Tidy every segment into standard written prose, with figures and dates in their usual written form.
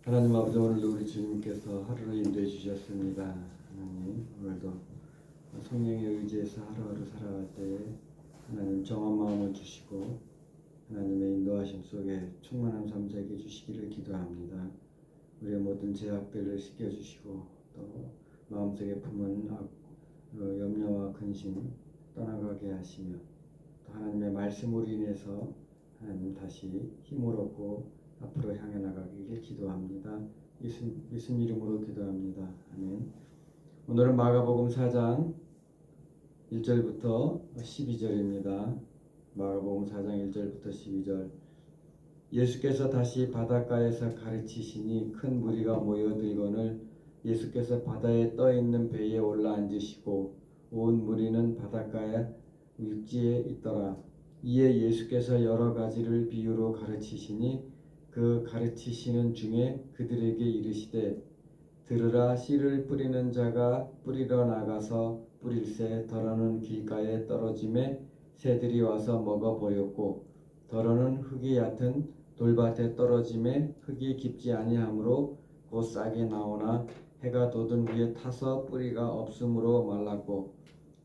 하나님 아버지, 오늘도 우리 주님께서 하루를 인도해 주셨습니다. 하나님, 오늘도 성령의 의지에서 하루하루 살아갈 때에 하나님 정한 마음을 주시고 하나님의 인도하심 속에 충만한 삶 살게 주시기를 기도합니다. 우리의 모든 죄악들을 씻겨주시고 또 마음속에 품은 염려와 근심 떠나가게 하시며 또 하나님의 말씀으로 인해서 하나님 다시 힘을 얻고 앞으로 향해 나가기를 기도합니다. 예수 이름으로 기도합니다. 아멘. 오늘은 마가복음 4장 1절부터 12절입니다. 마가복음 4장 1절부터 12절. 예수께서 다시 바닷가에서 가르치시니 큰 무리가 모여들거늘 예수께서 바다에 떠 있는 배에 올라 앉으시고 온 무리는 바닷가에 육지에 있더라. 이에 예수께서 여러 가지를 비유로 가르치시니 그 가르치시는 중에 그들에게 이르시되 들으라. 씨를 뿌리는 자가 뿌리러 나가서 뿌릴새 더러는 길가에 떨어짐에 새들이 와서 먹어 버렸고 더러는 흙이 얕은 돌밭에 떨어짐에 흙이 깊지 아니하므로 곧 싹이 나오나 해가 돋은 후에 타서 뿌리가 없으므로 말랐고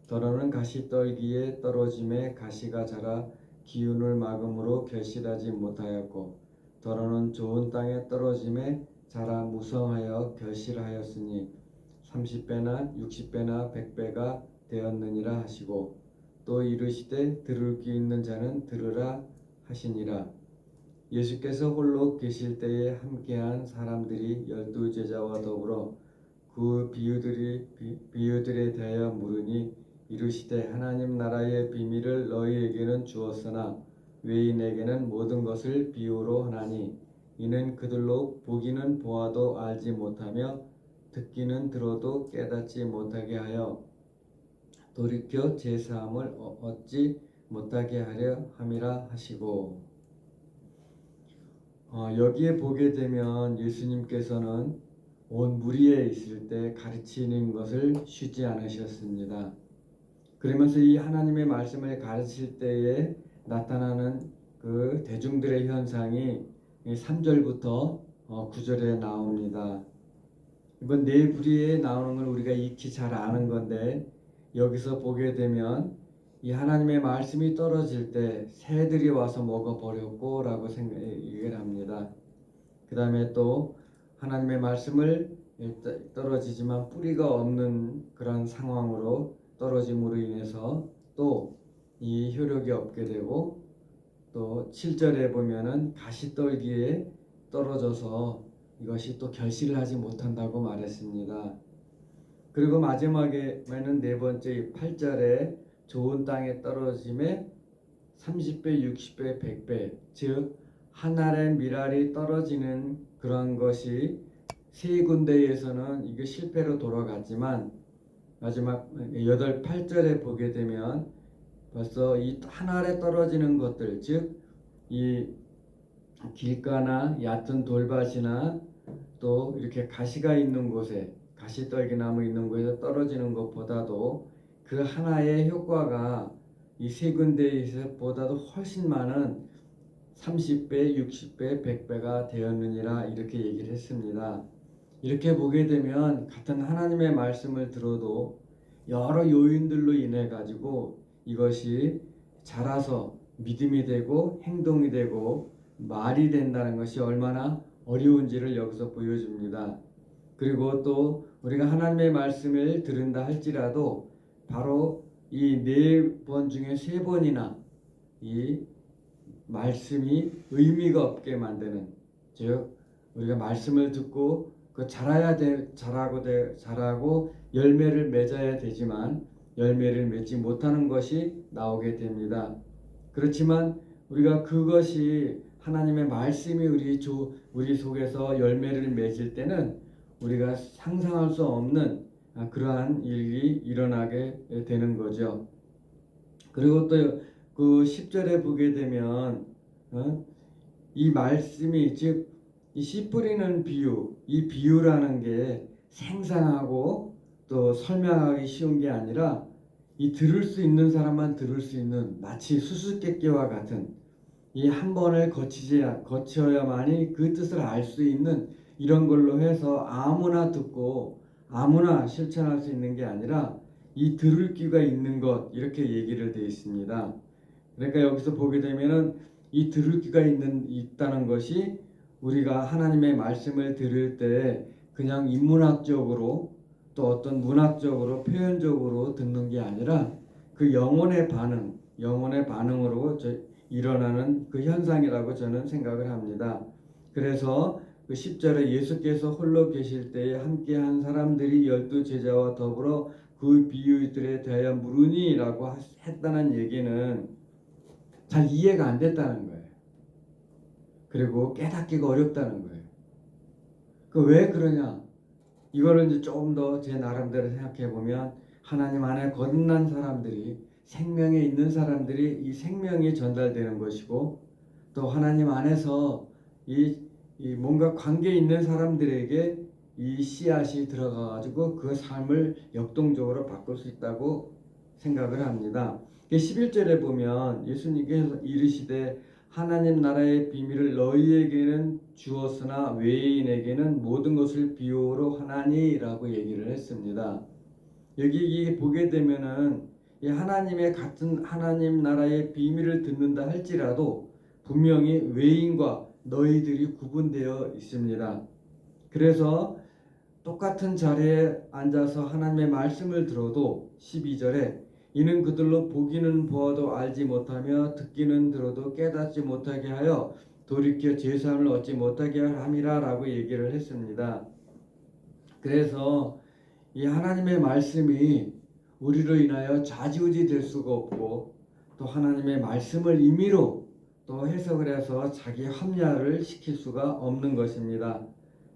더러는 가시떨기에 떨어짐에 가시가 자라 기운을 막음으로 결실하지 못하였고 더러는 좋은 땅에 떨어짐에 자라 무성하여 결실하였으니 30배나 60배나 100배가 되었느니라 하시고 또 이르시되 들을 귀 있는 자는 들으라 하시니라. 예수께서 홀로 계실 때에 함께한 사람들이 12제자와 더불어 그 비유들에 대하여 물으니 이르시되 하나님 나라의 비밀을 너희에게는 주었으나 외인에게는 모든 것을 비유로 하나니 이는 그들로 보기는 보아도 알지 못하며 듣기는 들어도 깨닫지 못하게 하여 돌이켜 제사함을 얻지 못하게 하려 함이라 하시고. 여기에 보게 되면 예수님께서는 온 무리에 있을 때 가르치는 것을 쉬지 않으셨습니다. 그러면서 이 하나님의 말씀을 가르칠 때에 나타나는 그 대중들의 현상이 3절부터 9절에 나옵니다. 이번 네 부리에 나오는 걸 우리가 익히 잘 아는 건데 여기서 보게 되면 이 하나님의 말씀이 떨어질 때 새들이 와서 먹어버렸고 라고 얘기를 합니다. 그 다음에 또 하나님의 말씀을 떨어지지만 뿌리가 없는 그런 상황으로 떨어짐으로 인해서 또 이 효력이 없게 되고 또 7절에 보면은 가시떨기에 떨어져서 이것이 또 결실을 하지 못한다고 말했습니다. 그리고 마지막에는 네 번째 8절에 좋은 땅에 떨어짐에 30배, 60배, 100배 즉 한 알의 밀알이 떨어지는 그런 것이 세 군데에서는 이게 실패로 돌아갔지만 마지막 8절에 보게 되면 벌써 이 한 알에 떨어지는 것들 즉 이 길가나 얕은 돌밭이나 또 이렇게 가시가 있는 곳에 가시떨기나무 있는 곳에 떨어지는 것보다도 그 하나의 효과가 이 세 군데에서보다도 훨씬 많은 30배, 60배, 100배가 되었느니라 이렇게 얘기를 했습니다. 이렇게 보게 되면 같은 하나님의 말씀을 들어도 여러 요인들로 인해 가지고 이것이 자라서 믿음이 되고 행동이 되고 말이 된다는 것이 얼마나 어려운지를 여기서 보여줍니다. 그리고 또 우리가 하나님의 말씀을 들은다 할지라도 바로 이 네 번 중에 세 번이나 이 말씀이 의미가 없게 만드는 즉 우리가 말씀을 듣고 그 자라고 열매를 맺어야 되지만 열매를 맺지 못하는 것이 나오게 됩니다. 그렇지만 우리가 그것이 하나님의 말씀이 우리 속에서 열매를 맺을 때는 우리가 상상할 수 없는 그러한 일이 일어나게 되는 거죠. 그리고 또 그 10절에 보게 되면 이 말씀이 즉 이 씨 뿌리는 비유, 이 비유라는 게 생생하고 또 설명하기 쉬운 게 아니라 이 들을 수 있는 사람만 들을 수 있는 마치 수수께끼와 같은 이 한 번을 거쳐야만이 그 뜻을 알 수 있는 이런 걸로 해서 아무나 듣고 아무나 실천할 수 있는 게 아니라 이 들을 귀가 있는 것 이렇게 얘기를 되어 있습니다. 그러니까 여기서 보게 되면은 이 들을 귀가 있다는 것이 우리가 하나님의 말씀을 들을 때 그냥 인문학적으로 또 어떤 문학적으로 표현적으로 듣는 게 아니라 그 영혼의 반응으로 일어나는 그 현상이라고 저는 생각을 합니다. 그래서 그 10절에 예수께서 홀로 계실 때에 함께한 사람들이 12제자와 더불어 그 비유들에 대하여 물으니라고 했다는 얘기는 잘 이해가 안 됐다는 거예요. 그리고 깨닫기가 어렵다는 거예요. 그 왜 그러냐? 이거를 이제 조금 더 제 나름대로 생각해 보면 하나님 안에 거듭난 사람들이 생명에 있는 사람들이 이 생명이 전달되는 것이고 또 하나님 안에서 이 뭔가 관계 있는 사람들에게 이 씨앗이 들어가 가지고 그 삶을 역동적으로 바꿀 수 있다고 생각을 합니다. 11절에 보면 예수님께서 이르시되 하나님 나라의 비밀을 너희에게는 주었으나 외인에게는 모든 것을 비유로 하나니라고 얘기를 했습니다. 여기 보게 되면은 이 하나님의 같은 하나님 나라의 비밀을 듣는다 할지라도 분명히 외인과 너희들이 구분되어 있습니다. 그래서 똑같은 자리에 앉아서 하나님의 말씀을 들어도 12절에 이는 그들로 보기는 보아도 알지 못하며 듣기는 들어도 깨닫지 못하게 하여 돌이켜 제사함을 얻지 못하게 함이라라고 얘기를 했습니다. 그래서 이 하나님의 말씀이 우리로 인하여 좌지우지 될 수가 없고 또 하나님의 말씀을 임의로 또 해석을 해서 자기 합리화를 시킬 수가 없는 것입니다.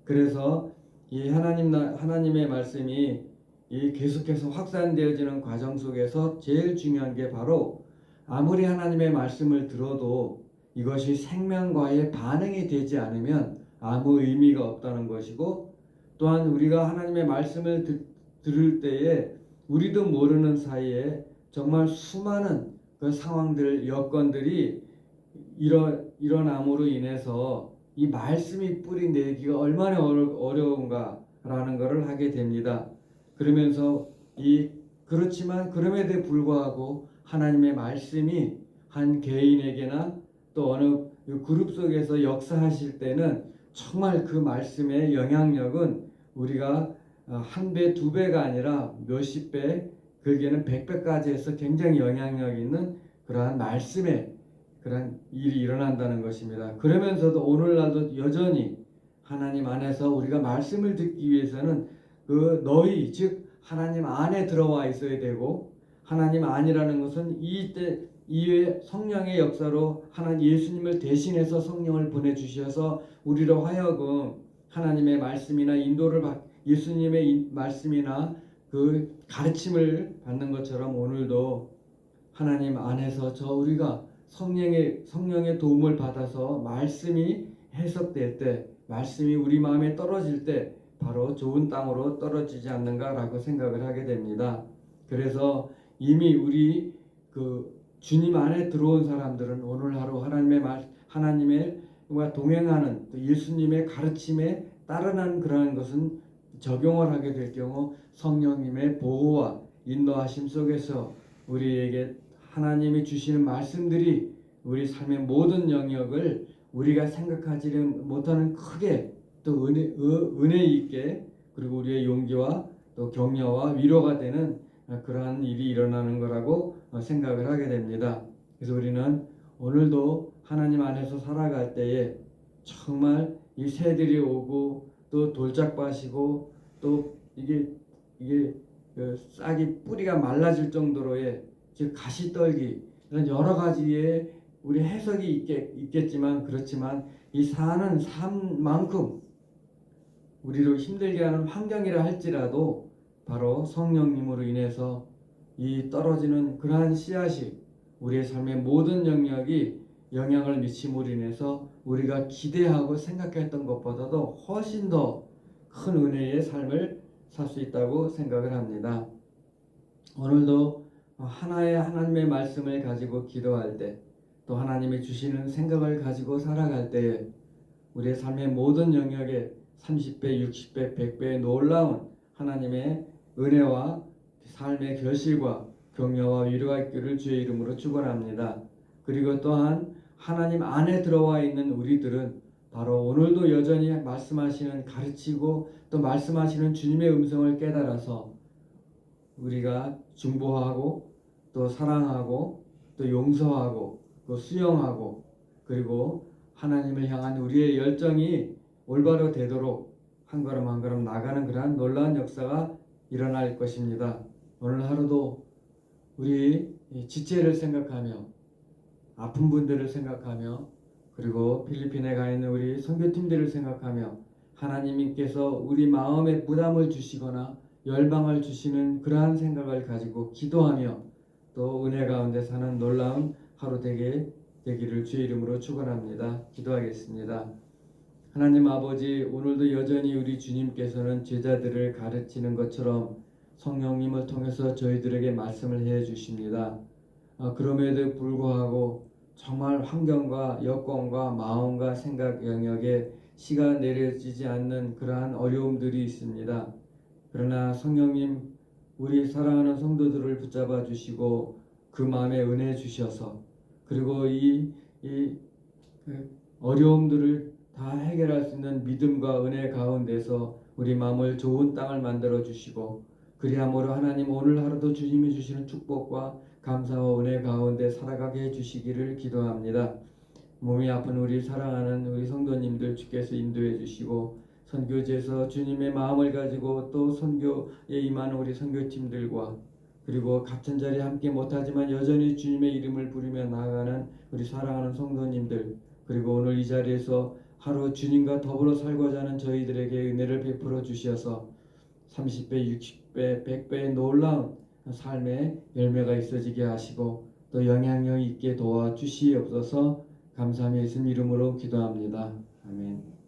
그래서 이 하나님의 말씀이 이 계속해서 확산되어지는 과정 속에서 제일 중요한 게 바로 아무리 하나님의 말씀을 들어도 이것이 생명과의 반응이 되지 않으면 아무 의미가 없다는 것이고 또한 우리가 하나님의 말씀을 들을 때에 우리도 모르는 사이에 정말 수많은 그 상황들, 여건들이 일어남으로 인해서 이 말씀이 뿌리 내기가 얼마나 어려운가라는 것을 하게 됩니다. 그러면서 그렇지만 그럼에도 불구하고 하나님의 말씀이 한 개인에게나 또 어느 그룹 속에서 역사하실 때는 정말 그 말씀의 영향력은 우리가 한 배, 두 배가 아니라 몇십 배, 그게는 100배까지 해서 굉장히 영향력 있는 그러한 말씀의 그런 일이 일어난다는 것입니다. 그러면서도 오늘날도 여전히 하나님 안에서 우리가 말씀을 듣기 위해서는 그 너희 즉 하나님 안에 들어와 있어야 되고 하나님 안이라는 것은 이때 이외 성령의 역사로 하나님 예수님을 대신해서 성령을 보내주셔서 우리로 하여금 하나님의 말씀이나 인도를 예수님의 말씀이나 그 가르침을 받는 것처럼 오늘도 하나님 안에서 우리가 성령의 도움을 받아서 말씀이 해석될 때, 말씀이 우리 마음에 떨어질 때 바로 좋은 땅으로 떨어지지 않는가라고 생각을 하게 됩니다. 그래서 이미 우리 그 주님 안에 들어온 사람들은 오늘 하루 하나님과 동행하는 예수님의 가르침에 따르는 그러한 것은 적용을 하게 될 경우 성령님의 보호와 인도하심 속에서 우리에게 하나님이 주시는 말씀들이 우리 삶의 모든 영역을 우리가 생각하지 못하는 크게 또 은혜 있게 그리고 우리의 용기와 또 격려와 위로가 되는 그러한 일이 일어나는 거라고 생각을 하게 됩니다. 그래서 우리는 오늘도 하나님 안에서 살아갈 때에 정말 이 새들이 오고 또 돌짝밭이고 또 이게 그 싹이 뿌리가 말라질 정도로의 즉 가시떨기 이런 여러 가지의 우리 해석이 있겠지만 그렇지만 이 사는 삶만큼 우리를 힘들게 하는 환경이라 할지라도 바로 성령님으로 인해서 이 떨어지는 그러한 씨앗이 우리의 삶의 모든 영역이 영향을 미침으로 인해서 우리가 기대하고 생각했던 것보다도 훨씬 더 큰 은혜의 삶을 살 수 있다고 생각을 합니다. 오늘도 하나님의 말씀을 가지고 기도할 때 또 하나님이 주시는 생각을 가지고 살아갈 때에 우리의 삶의 모든 영역에 30배, 60배, 100배의 놀라운 하나님의 은혜와 삶의 결실과 격려와 위로가 있기를 주의 이름으로 축원합니다. 그리고 또한 하나님 안에 들어와 있는 우리들은 바로 오늘도 여전히 말씀하시는 가르치고 또 말씀하시는 주님의 음성을 깨달아서 우리가 중보하고 또 사랑하고 또 용서하고 또 수용하고 그리고 하나님을 향한 우리의 열정이 올바로 되도록 한 걸음 한 걸음 나가는 그러한 놀라운 역사가 일어날 것입니다. 오늘 하루도 우리 지체를 생각하며 아픈 분들을 생각하며 그리고 필리핀에 가 있는 우리 선교팀들을 생각하며 하나님께서 우리 마음에 부담을 주시거나 열방을 주시는 그러한 생각을 가지고 기도하며 또 은혜 가운데 사는 놀라운 하루 되기를 주의 이름으로 축원합니다. 기도하겠습니다. 하나님 아버지, 오늘도 여전히 우리 주님께서는 제자들을 가르치는 것처럼 성령님을 통해서 저희들에게 말씀을 해 주십니다. 그럼에도 불구하고 정말 환경과 여건과 마음과 생각 영역에 시가 내려지지 않는 그러한 어려움들이 있습니다. 그러나 성령님, 우리 사랑하는 성도들을 붙잡아 주시고 그 마음에 은혜 주셔서 그리고 이 어려움들을 다 해결할 수 있는 믿음과 은혜 가운데서 우리 마음을 좋은 땅을 만들어 주시고 그리함으로 하나님 오늘 하루도 주님이 주시는 축복과 감사와 은혜 가운데 살아가게 해주시기를 기도합니다. 몸이 아픈 우리 사랑하는 우리 성도님들 주께서 인도해 주시고 선교지에서 주님의 마음을 가지고 또 선교에 임하는 우리 선교팀들과 그리고 같은 자리에 함께 못하지만 여전히 주님의 이름을 부르며 나아가는 우리 사랑하는 성도님들 그리고 오늘 이 자리에서 하루 주님과 더불어 살고자 하는 저희들에게 은혜를 베풀어 주셔서 30배, 60배, 100배의 놀라운 삶의 열매가 있어지게 하시고 또 영향력 있게 도와주시옵소서. 감사함의 예수님 이름으로 기도합니다. 아멘.